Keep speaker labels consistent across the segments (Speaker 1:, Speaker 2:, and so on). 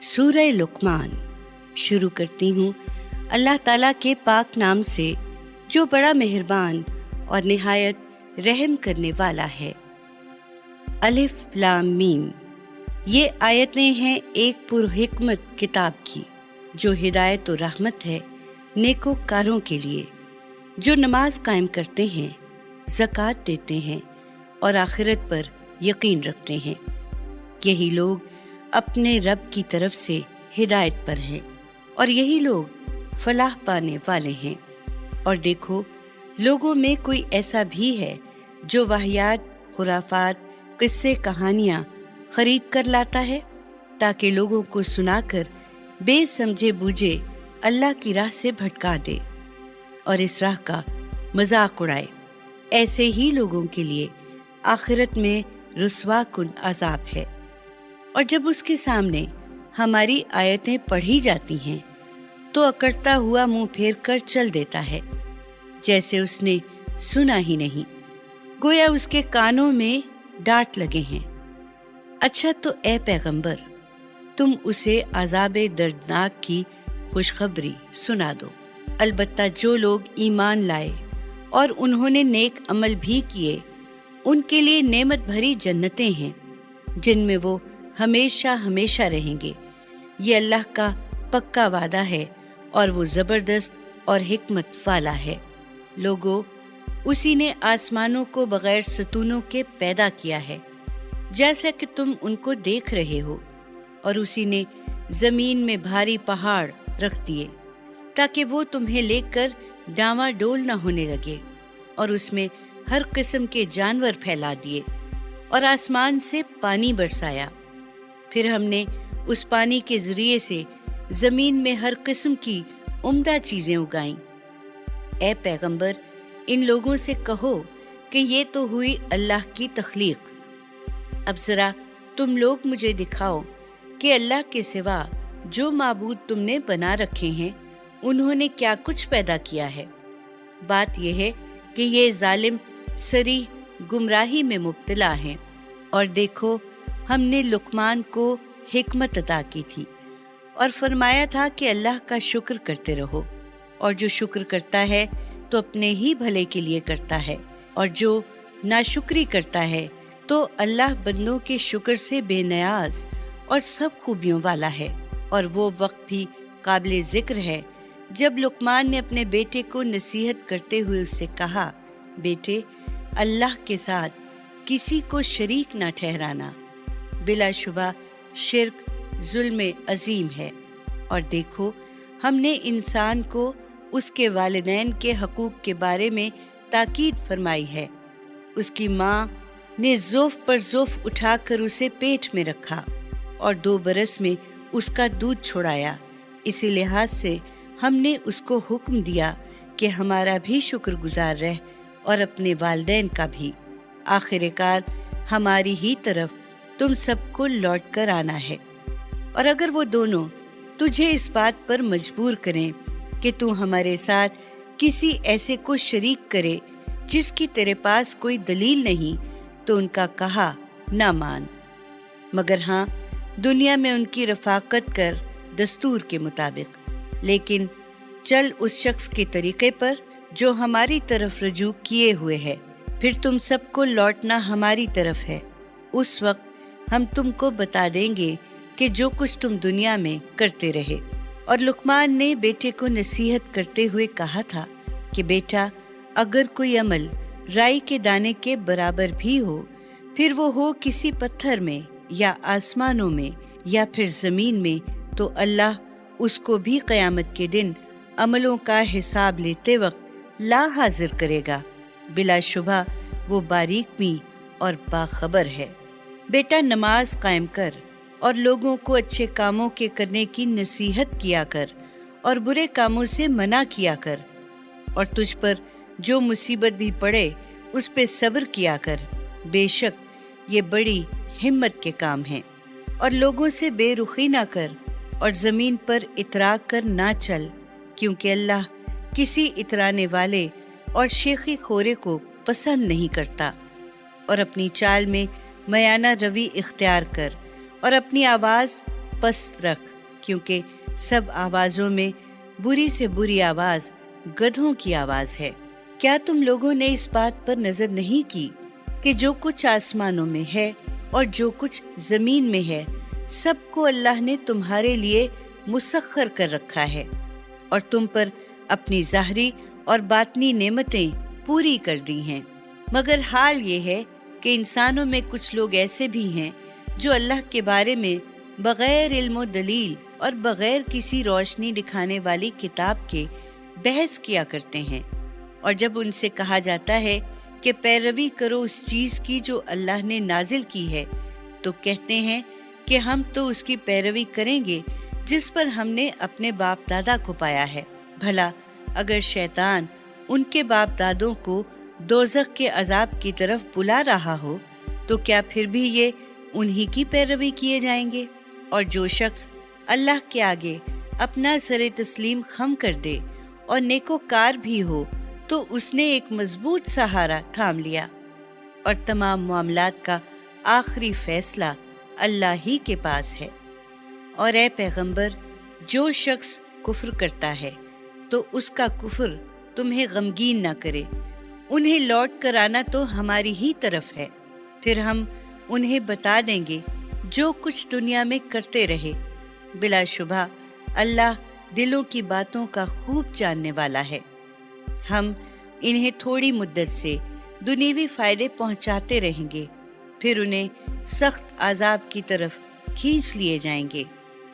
Speaker 1: سورہ لقمان شروع کرتی ہوں اللہ تعالیٰ کے پاک نام سے جو بڑا مہربان اور نہایت رحم کرنے والا ہے۔ الف لام میم، یہ آیتیں ہیں ایک پرحکمت کتاب کی جو ہدایت و رحمت ہے نیکوکاروں کے لیے، جو نماز قائم کرتے ہیں، زکوٰۃ دیتے ہیں اور آخرت پر یقین رکھتے ہیں۔ یہی لوگ اپنے رب کی طرف سے ہدایت پر ہیں اور یہی لوگ فلاح پانے والے ہیں۔ اور دیکھو، لوگوں میں کوئی ایسا بھی ہے جو واہیات، خرافات، قصے، کہانیاں خرید کر لاتا ہے تاکہ لوگوں کو سنا کر بے سمجھے بوجھے اللہ کی راہ سے بھٹکا دے اور اس راہ کا مذاق اڑائے۔ ایسے ہی لوگوں کے لیے آخرت میں رسوا کن عذاب ہے۔ اور جب اس کے سامنے ہماری آیتیں پڑھی جاتی ہیں تو اکڑتا ہوا منہ پھیر کر چل دیتا ہے، جیسے اس نے سنا ہی نہیں، گویا اس کے کانوں میں ڈانٹ لگے ہیں۔ اچھا تو اے پیغمبر، تم اسے عذاب دردناک کی خوشخبری سنا دو۔ البتہ جو لوگ ایمان لائے اور انہوں نے نیک عمل بھی کیے، ان کے لیے نعمت بھری جنتیں ہیں جن میں وہ ہمیشہ ہمیشہ رہیں گے۔ یہ اللہ کا پکا وعدہ ہے اور وہ زبردست اور حکمت والا ہے۔ لوگو، اسی نے آسمانوں کو بغیر ستونوں کے پیدا کیا ہے جیسا کہ تم ان کو دیکھ رہے ہو، اور اسی نے زمین میں بھاری پہاڑ رکھ دیے تاکہ وہ تمہیں لے کر ڈاواں ڈول نہ ہونے لگے، اور اس میں ہر قسم کے جانور پھیلا دیے، اور آسمان سے پانی برسایا۔ پھر ہم نے اس پانی کے ذریعے سے زمین میں ہر قسم کی عمدہ چیزیں اگائیں۔ اے پیغمبر، ان لوگوں سے کہو کہ یہ تو ہوئی اللہ کی تخلیق۔ اب ذرا تم لوگ مجھے دکھاؤ کہ اللہ کے سوا جو معبود تم نے بنا رکھے ہیں انہوں نے کیا کچھ پیدا کیا ہے۔ بات یہ ہے کہ یہ ظالم صریح گمراہی میں مبتلا ہیں۔ اور دیکھو، ہم نے لقمان کو حکمت عطا کی تھی اور فرمایا تھا کہ اللہ کا شکر کرتے رہو، اور جو شکر کرتا ہے تو اپنے ہی بھلے کے لیے کرتا ہے، اور جو ناشکری کرتا ہے تو اللہ بندوں کے شکر سے بے نیاز اور سب خوبیوں والا ہے۔ اور وہ وقت بھی قابل ذکر ہے جب لقمان نے اپنے بیٹے کو نصیحت کرتے ہوئے اس سے کہا، بیٹے، اللہ کے ساتھ کسی کو شریک نہ ٹھہرانا، بلا شبہ شرک ظلم عظیم ہے۔ اور دیکھو، ہم نے انسان کو اس کے والدین کے حقوق کے بارے میں تاکید فرمائی ہے۔ اس کی ماں نے ضعف پر ضعف اٹھا کر اسے پیٹ میں رکھا اور 2 برس میں اس کا دودھ چھڑایا۔ اسی لحاظ سے ہم نے اس کو حکم دیا کہ ہمارا بھی شکر گزار رہ اور اپنے والدین کا بھی۔ آخر کار ہماری ہی طرف تم سب کو لوٹ کر آنا ہے۔ اور اگر وہ دونوں تجھے اس بات پر مجبور کریں کہ تو ہمارے ساتھ کسی ایسے کو شریک کرے جس کی تیرے پاس کوئی دلیل نہیں، تو ان کا کہا نہ مان، مگر ہاں، دنیا میں ان کی رفاقت کر دستور کے مطابق، لیکن چل اس شخص کے طریقے پر جو ہماری طرف رجوع کیے ہوئے ہے، پھر تم سب کو لوٹنا ہماری طرف ہے۔ اس وقت ہم تم کو بتا دیں گے کہ جو کچھ تم دنیا میں کرتے رہے۔ اور لقمان نے بیٹے کو نصیحت کرتے ہوئے کہا تھا کہ بیٹا، اگر کوئی عمل رائی کے دانے کے برابر بھی ہو، پھر وہ ہو کسی پتھر میں یا آسمانوں میں یا پھر زمین میں، تو اللہ اس کو بھی قیامت کے دن عملوں کا حساب لیتے وقت لا حاضر کرے گا۔ بلا شبہ وہ باریک بین اور باخبر ہے۔ بیٹا، نماز قائم کر اور لوگوں کو اچھے کاموں کے کرنے کی نصیحت کیا کر اور برے کاموں سے منع کیا کر، اور تجھ پر جو مصیبت بھی پڑے اس پہ صبر کیا کر، بے شک یہ بڑی ہمت کے کام ہیں۔ اور لوگوں سے بے رخی نہ کر اور زمین پر اترا کر نہ چل، کیونکہ اللہ کسی اترانے والے اور شیخی خورے کو پسند نہیں کرتا۔ اور اپنی چال میں میانہ روی اختیار کر اور اپنی آواز पस्त रख, क्योंकि सब आवाज़ों में बुरी से बुरी आवाज़ गधों की आवाज़ है। क्या तुम लोगों ने इस बात पर नज़र नहीं की कि जो कुछ आसमानों में है और जो कुछ ज़मीन में है, सबको अल्लाह ने तुम्हारे लिए मुसख्खर कर रखा है और तुम पर अपनी ज़ाहरी और बातनी नेमतें पूरी कर दी हैं। मगर हाल ये है कि इंसानों में कुछ लोग ऐसे भी हैं जो अल्लाह के बारे में बग़ैर इल्म दलील और बग़ैर किसी रोशनी दिखाने वाली किताब के बहस किया करते हैं, और जब उनसे कहा जाता है कि पैरवी करो उस चीज़ की जो अल्लाह ने नाजिल की है, तो कहते हैं कि हम तो उसकी पैरवी करेंगे जिस पर हमने अपने बाप दादा को पाया है। भला अगर शैतान उनके बाप दादों को दोज़ख के अजाब की तरफ बुला रहा हो, तो क्या फिर भी ये उन्हीं की पैरवी किए जाएंगे? और जो शख्स अल्लाह के आगे अपना सर तस्लीम खम कर दे और नेकोकार भी हो, तो उसने एक मजबूत सहारा थाम लिया, और तमाम मामलात का आखिरी फैसला अल्लाह ही के पास है। और ए पैगंबर, जो शख्स कुफ्र करता है तो उसका कुफ्र तुम्हें गमगीन ना करे। उन्हें लौट कर आना तो हमारी ही तरफ है, फिर हम उन्हें बता देंगे जो कुछ दुनिया में करते रहे। बिलाशुबा अल्लाह दिलों की बातों का खूब जानने वाला है। हम इन्हें थोड़ी मुद्दत से दुनियावी फायदे पहुंचाते रहेंगे, फिर उन्हें सख्त आज़ाब की तरफ खींच लिए जाएंगे।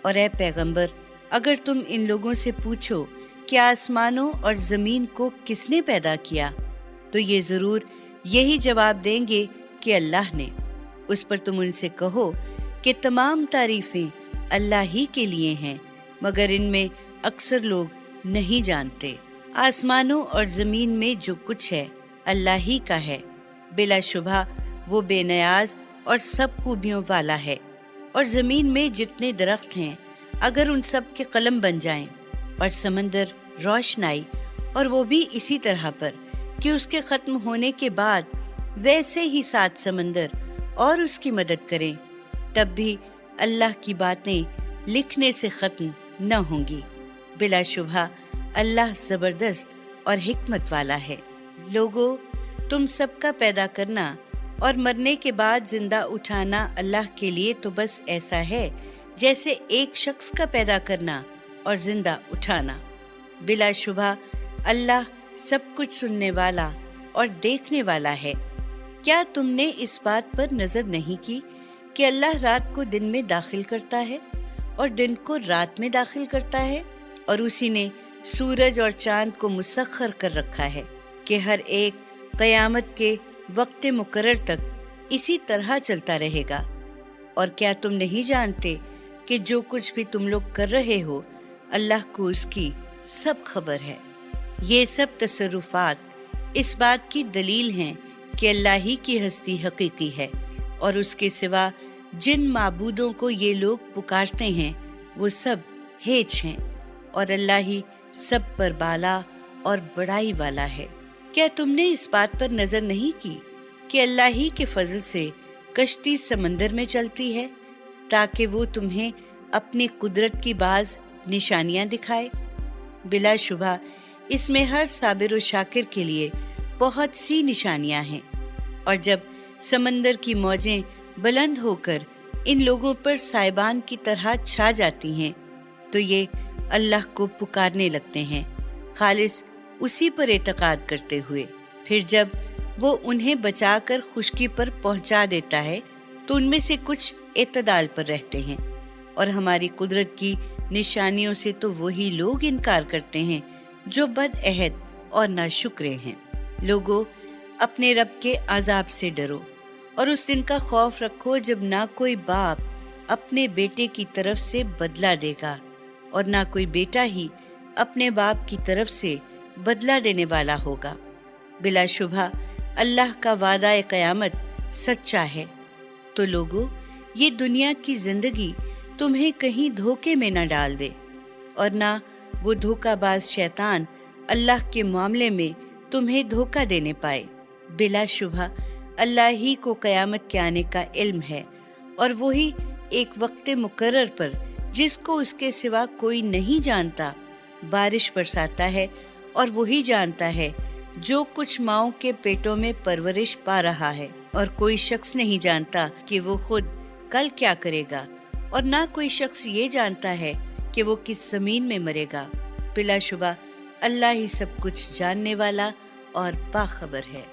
Speaker 1: और ए पैगंबर, अगर तुम इन लोगों से पूछो कि आसमानों और ज़मीन को किसने पैदा किया, तो ये ज़रूर यही जवाब देंगे कि अल्लाह ने। उस पर तुम उनसे कहो कि तमाम तारीफ़ें अल्लाह ही के लिए हैं, मगर इनमें अक्सर लोग नहीं जानते। आसमानों और ज़मीन में जो कुछ है अल्लाह ही का है। बिलाशुबा वो बेनियाज और सब खूबियों वाला है। और ज़मीन में जितने दरख्त हैं, अगर उन सब के कलम बन जाएं, और समंदर रोशनाई, और वो भी इसी तरह पर कि उसके ख़त्म होने के बाद वैसे ही 7 समंदर और उसकी मदद करें, तब भी अल्लाह की बातें लिखने से ख़त्म न होंगी। बिलाशुबा अल्लाह ज़बरदस्त और हिकमत वाला है। लोगो, तुम सबका पैदा करना और मरने के बाद जिंदा उठाना अल्लाह के लिए तो बस ऐसा है जैसे एक शख्स का पैदा करना और जिंदा उठाना। बिलाशुबा अल्लाह सब कुछ सुनने वाला और देखने वाला है। क्या तुमने इस बात पर नजर नहीं की कि अल्लाह रात को दिन में दाखिल करता है और दिन को रात में दाखिल करता है, और उसी ने सूरज और चांद को मुसख्खर कर रखा है कि हर एक क़यामत के वक्त मुकर्रर तक इसी तरह चलता रहेगा। और क्या तुम नहीं जानते कि जो कुछ भी तुम लोग कर रहे हो, अल्लाह को उसकी सब खबर है। ये सब तसर्रुफात इस बात की दलील हैं कि अल्लाह ही की हस्ती हकीकी है, और उसके सिवा जिन माबूदों को ये लोग पुकारते हैं वो सब हेच हैं, और अल्लाह ही सब पर बाला और बड़ाई वाला है। क्या तुमने इस बात पर नजर नहीं की कि अल्लाह ही के फजल से कश्ती समंदर में चलती है, ताकि वो तुम्हें अपनी कुदरत की बाज निशानियां दिखाए? बिलाशुबा इसमें हर साबिर व शाकिर के लिए बहुत सी निशानियां हैं। और जब समंदर की मौजें बुलंद होकर इन लोगों पर साइबान की तरह छा जाती हैं, तो ये अल्लाह को पुकारने लगते हैं, खालिस उसी पर एतकाद करते हुए। फिर जब वो उन्हें बचाकर खुशकी पर पहुंचा देता है, तो उनमें से कुछ एतदाल पर रहते हैं, और हमारी कुदरत की निशानियों से तो वही लोग इनकार करते हैं जो बदअहद और नाशुक्रे हैं। लोगों, अपने रब के अजाब से डरो और उस दिन का खौफ रखो जब ना कोई बाप अपने बेटे की तरफ से बदला देगा और ना कोई बेटा ही अपने बाप की तरफ से बदला देने वाला होगा। बिलाशुबा अल्लाह का वादा क़यामत सच्चा है। तो लोगों, ये दुनिया की जिंदगी तुम्हें कहीं धोखे में न डाल दे, और ना वो धोखाबाज शैतान अल्लाह के मामले में तुम्हें धोखा देने पाए। बिलाशुबा अल्लाह ही को क़यामत के आने का इल्म है, और वही एक वक्त मुकर्रर पर جس کو اس کے سوا کوئی نہیں جانتا بارش برساتا ہے، اور وہی جانتا ہے جو کچھ ماؤں کے پیٹوں میں پرورش پا رہا ہے، اور کوئی شخص نہیں جانتا کہ وہ خود کل کیا کرے گا، اور نہ کوئی شخص یہ جانتا ہے کہ وہ کس زمین میں مرے گا۔ بلا شبہ اللہ ہی سب کچھ جاننے والا اور باخبر ہے۔